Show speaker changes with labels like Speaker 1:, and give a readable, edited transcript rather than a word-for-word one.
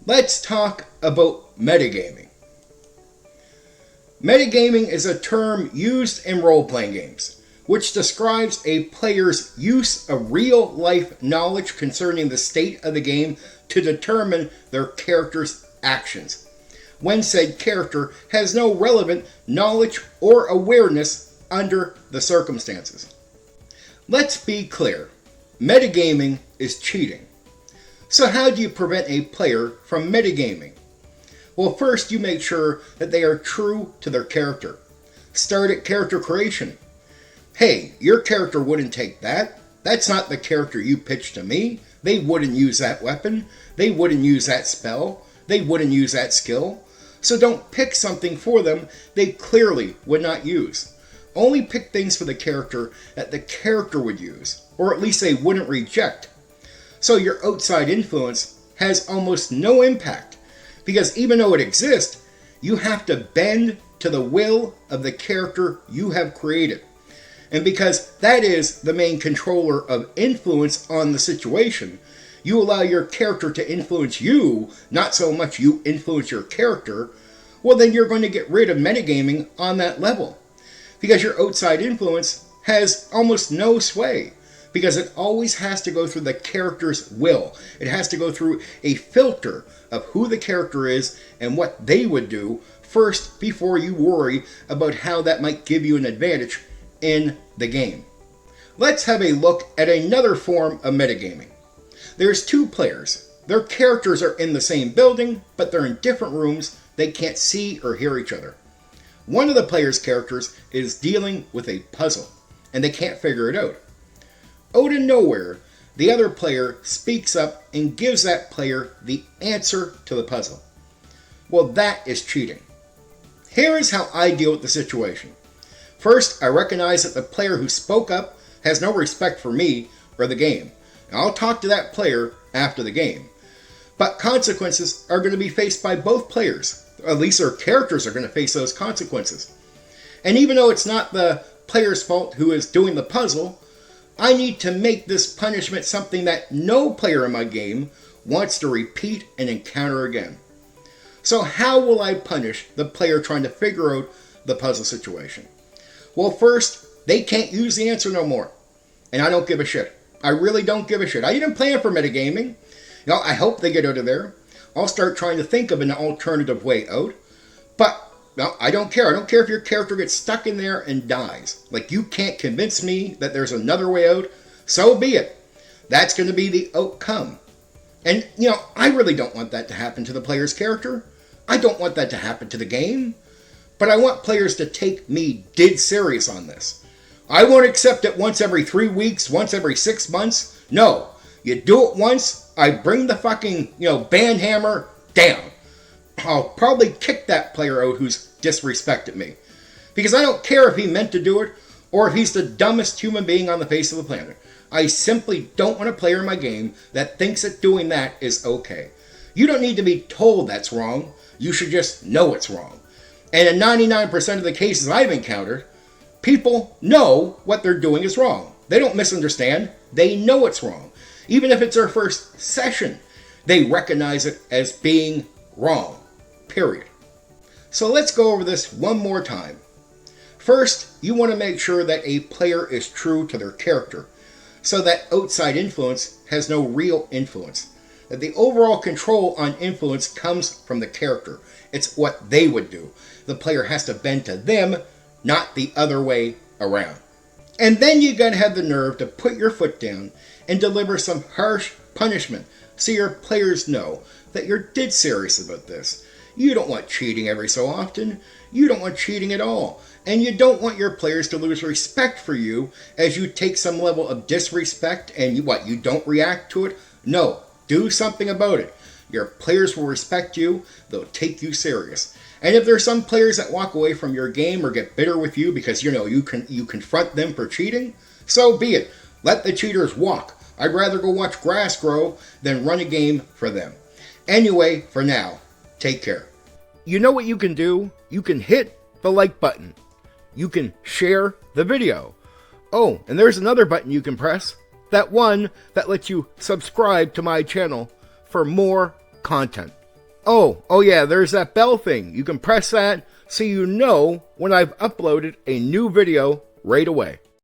Speaker 1: Let's talk about metagaming. Metagaming is a term used in role-playing games, which describes a player's use of real-life knowledge concerning the state of the game to determine their character's actions, when said character has no relevant knowledge or awareness under the circumstances. Let's be clear, metagaming is cheating. So how do you prevent a player from metagaming? Well, first you make sure that they are true to their character. Start at character creation. Hey, your character wouldn't take that. That's not the character you pitched to me. They wouldn't use that weapon. They wouldn't use that spell. They wouldn't use that skill. So don't pick something for them they clearly would not use. Only pick things for the character that the character would use, or at least they wouldn't reject. So your outside influence has almost no impact, because even though it exists, you have to bend to the will of the character you have created. And because that is the main controller of influence on the situation, you allow your character to influence you, not so much you influence your character, well then you're going to get rid of metagaming on that level. Because your outside influence has almost no sway, because it always has to go through the character's will. It has to go through a filter of who the character is and what they would do first before you worry about how that might give you an advantage in the game. Let's have a look at another form of metagaming. There's two players. Their characters are in the same building, but they're in different rooms. They can't see or hear each other. One of the player's characters is dealing with a puzzle, and they can't figure it out. Out of nowhere, the other player speaks up and gives that player the answer to the puzzle. Well, that is cheating. Here is how I deal with the situation. First, I recognize that the player who spoke up has no respect for me or the game. And I'll talk to that player after the game. But consequences are going to be faced by both players. At least their characters are going to face those consequences. And even though it's not the player's fault who is doing the puzzle, I need to make this punishment something that no player in my game wants to repeat and encounter again. So how will I punish the player trying to figure out the puzzle situation? Well, first, they can't use the answer no more. And I don't give a shit. I really don't give a shit. I didn't plan for metagaming. I hope they get out of there. I'll start trying to think of an alternative way out. But I don't care. I don't care if your character gets stuck in there and dies. Like, you can't convince me that there's another way out. So be it. That's going to be the outcome. And, I really don't want that to happen to the player's character. I don't want that to happen to the game. But I want players to take me dead serious on this. I won't accept it once every 3 weeks, once every 6 months. No. You do it once, I bring the fucking, band hammer down. I'll probably kick that player out who's disrespected me. Because I don't care if he meant to do it, or if he's the dumbest human being on the face of the planet. I simply don't want a player in my game that thinks that doing that is okay. You don't need to be told that's wrong. You should just know it's wrong. And in 99% of the cases I've encountered, people know what they're doing is wrong. They don't misunderstand. They know it's wrong. Even if it's their first session, they recognize it as being wrong. Period. So let's go over this one more time. First, you want to make sure that a player is true to their character, so that outside influence has no real influence. That the overall control on influence comes from the character. It's what they would do. The player has to bend to them, not the other way around. And then you gotta have the nerve to put your foot down and deliver some harsh punishment so your players know that you're dead serious about this. You don't want cheating every so often. You don't want cheating at all. And you don't want your players to lose respect for you as you take some level of disrespect and you don't react to it? No, do something about it. Your players will respect you. They'll take you serious. And if there's some players that walk away from your game or get bitter with you because you confront them for cheating, so be it. Let the cheaters walk. I'd rather go watch grass grow than run a game for them. Anyway, for now, take care. You know what you can do? You can hit the like button. You can share the video. Oh, and there's another button you can press. That one that lets you subscribe to my channel for more content. Oh yeah, there's that bell thing. You can press that so you know when I've uploaded a new video right away.